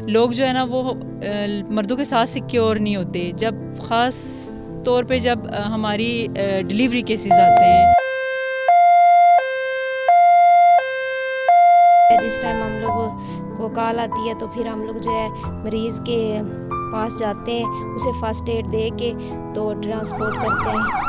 लोग जो है ना वो मर्दों के साथ सिक्योर नहीं होते, जब ख़ास तौर पे जब हमारी डिलीवरी केसेस आते हैं। जिस टाइम हम लोग को कॉल आती है तो फिर हम लोग जो है मरीज़ के पास जाते हैं, उसे फ़र्स्ट एड दे के तो ट्रांसपोर्ट करते हैं।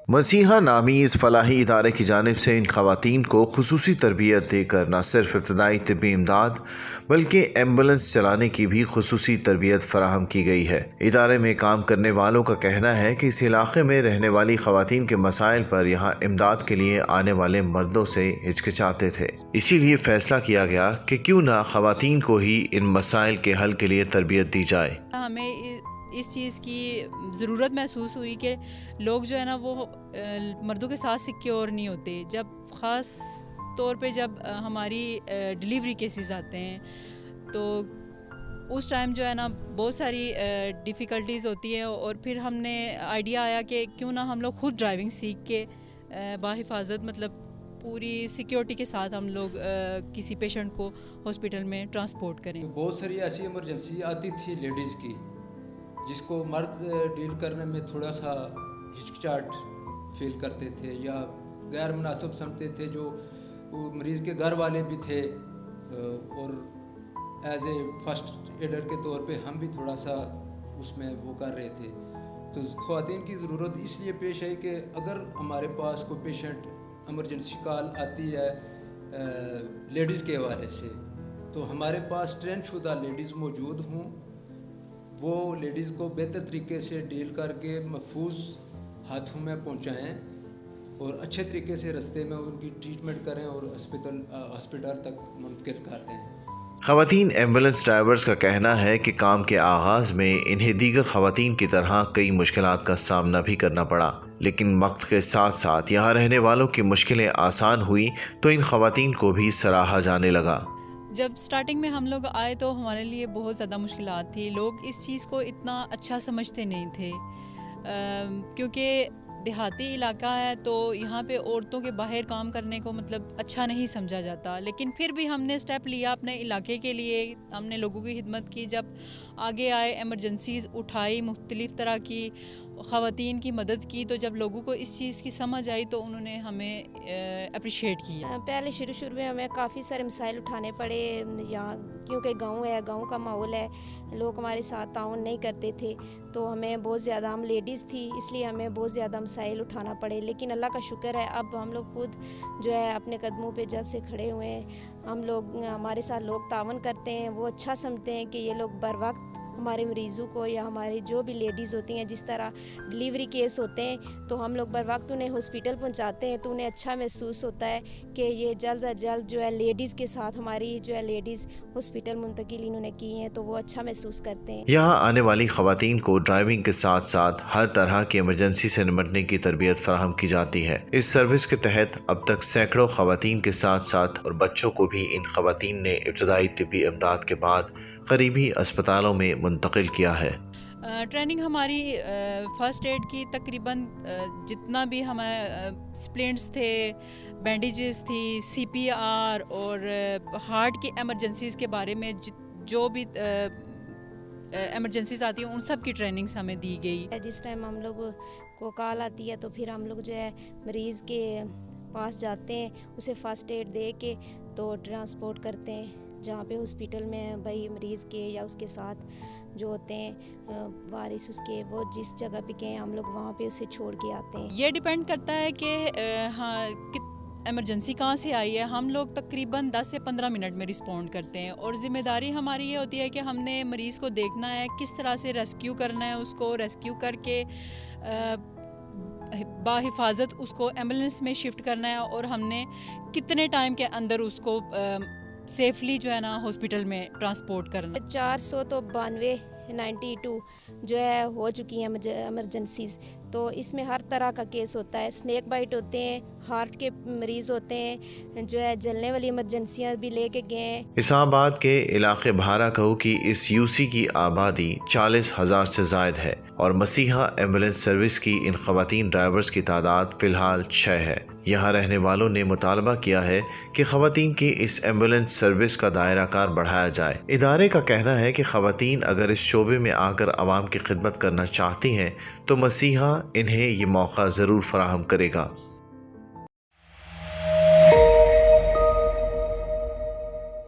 मसीहा नामी इस फलाही इदारे की जानिब से इन खवातीन को खुसूसी तरबियत देकर न सिर्फ इब्तदाई तिब्बी इमदाद बल्कि एम्बुलेंस चलाने की भी खुसूसी तरबियत फराहम की गई है। इदारे में काम करने वालों का कहना है कि इस इलाके में रहने वाली खवातीन के मसाइल पर यहाँ इमदाद के लिए आने वाले मर्दों से हिचकिचाते थे, इसीलिए फैसला किया गया कि क्यों ना खवातीन को ही इन मसाइल के हल के लिए तरबियत दी जाए। हमें इस चीज़ की ज़रूरत महसूस हुई कि लोग जो है ना वो मर्दों के साथ सिक्योर नहीं होते, जब ख़ास तौर पे जब हमारी डिलीवरी केसेस आते हैं तो उस टाइम जो है ना बहुत सारी डिफ़िकल्टीज़ होती है। और फिर हमने आइडिया आया कि क्यों ना हम लोग ख़ुद ड्राइविंग सीख के बाहिफाजत मतलब पूरी सिक्योरिटी के साथ हम लोग किसी पेशेंट को हॉस्पिटल में ट्रांसपोर्ट करें। बहुत सारी ऐसी इमरजेंसी आती थी लेडीज़ की जिसको मर्द डील करने में थोड़ा सा हिचकिचाहट फील करते थे या गैर मुनासिब समझते थे, जो मरीज़ के घर वाले भी थे और एज ए फर्स्ट एडर के तौर पे हम भी थोड़ा सा उसमें वो कर रहे थे। तो ख़वातीन की ज़रूरत इसलिए पेश आई कि अगर हमारे पास कोई पेशेंट इमरजेंसी कॉल आती है लेडीज़ के हवाले से तो हमारे पास ट्रेन शुदा लेडीज़ मौजूद हों, वो लेडीज़ को बेहतर तरीके से डील करके महफूज हाथों में पहुंचाएं और अच्छे तरीके से रास्ते में उनकी ट्रीटमेंट करें और हॉस्पिटल तक मुंतकिल कर दें। खवातीन एम्बुलेंस ड्राइवर्स का कहना है कि काम के आगाज में इन्हें दीगर खवातीन की तरह कई मुश्किलात का सामना भी करना पड़ा, लेकिन वक्त के साथ साथ यहाँ रहने वालों की मुश्किलें आसान हुई तो इन खवातीन को भी सराहा जाने लगा। जब स्टार्टिंग में हम लोग आए तो हमारे लिए बहुत ज़्यादा मुश्किलात थी, लोग इस चीज़ को इतना अच्छा समझते नहीं थे क्योंकि देहाती इलाका है तो यहाँ पे औरतों के बाहर काम करने को मतलब अच्छा नहीं समझा जाता। लेकिन फिर भी हमने स्टेप लिया अपने इलाके के लिए, हमने लोगों की खिदमत की, जब आगे आए एमरजेंसीज़ उठाई, मुख्तलिफ़ तरह की ख़वातीन की मदद की, तो जब लोगों को इस चीज़ की समझ आई तो उन्होंने हमें अप्रिशिएट किया। पहले शुरू में हमें काफ़ी सारे मसाइल उठाने पड़े यहाँ, क्योंकि गांव है, गांव का माहौल है, लोग हमारे साथ ताउन नहीं करते थे, तो हमें बहुत ज़्यादा, हम लेडीज़ थी इसलिए हमें बहुत ज़्यादा मसाइल उठाना पड़े। लेकिन अल्लाह का शुक्र है अब हम लोग खुद जो है अपने कदमों पे जब से खड़े हुए हैं, हम लोग, हमारे साथ लोग तावन करते हैं, वो अच्छा समझते हैं कि ये लोग बर वक्त हमारे मरीज़ों को या हमारी जो भी लेडीज़ होती हैं, जिस तरह डिलीवरी केस होते हैं तो हम लोग बर वक्त उन्हें हॉस्पिटल पहुंचाते हैं, तो उन्हें अच्छा महसूस होता है कि ये जल्द से जल्द जो है लेडीज़ के साथ हमारी जो है लेडीज़ हॉस्पिटल मुंतकिल इन्होंने की हैं, तो वो अच्छा महसूस करते हैं। यहाँ आने वाली खवातीन को ड्राइविंग के साथ साथ हर तरह की इमरजेंसी से निपटने की तरबियत फराहम की जाती है। इस सर्विस के तहत अब तक सैकड़ों खवातीन के साथ साथ और बच्चों को भी इन खवातीन ने इब्तदाई तिब्बी इमदाद के बाद करीबी अस्पतालों में मुंतकिल किया है। ट्रेनिंग हमारी फ़र्स्ट एड की तकरीबन जितना भी हमें स्प्लिंट्स थे, बैंडेजेस थी, CPR और हार्ट की एमरजेंसीज़ के बारे में जो भी एमरजेंसीज आती हैं उन सब की ट्रेनिंग्स हमें दी गई। जिस टाइम हम लोग को कॉल आती है तो फिर हम लोग जो है मरीज़ के पास जाते हैं, उसे फ़र्स्ट एड दे के तो ट्रांसपोर्ट करते हैं जहाँ पे हॉस्पिटल में भाई मरीज़ के या उसके साथ जो होते हैं वारिस उसके, वो जिस जगह पे गए हम लोग वहाँ पे उसे छोड़ के आते हैं। ये डिपेंड करता है कि हाँ एमरजेंसी कहाँ से आई है। हम लोग तकरीबन 10 से 15 मिनट में रिस्पॉन्ड करते हैं और ज़िम्मेदारी हमारी ये होती है कि हमने मरीज़ को देखना है, किस तरह से रेस्क्यू करना है, उसको रेस्क्यू करके बाहिफाजत उसको एम्बुलेंस में शिफ्ट करना है और हमने कितने टाइम के अंदर उसको सेफली जो है ना हॉस्पिटल में ट्रांसपोर्ट करना। 492 जो है हो चुकी हैं एमरजेंसीज़, تو اس میں ہر طرح کا کیس ہوتا ہے، سنیک بائٹ ہوتے ہیں، ہارٹ کے مریض ہوتے ہیں، جو ہے جلنے والی ایمرجنسیاں بھی لے کے گئے ہیں۔ اسلام آباد کے علاقے بھارا کہو کی اس یوسی کی آبادی 40,000 سے زائد ہے اور مسیحا ایمبولینس سروس کی ان خواتین ڈرائیورز کی تعداد فی الحال 6 ہے۔ یہاں رہنے والوں نے مطالبہ کیا ہے کہ خواتین کی اس ایمبولینس سروس کا دائرہ کار بڑھایا جائے۔ ادارے کا کہنا ہے کہ خواتین اگر اس شعبے میں آ کر عوام کی خدمت کرنا چاہتی ہیں تو مسیحا انہیں یہ موقع ضرور فراہم کرے گا۔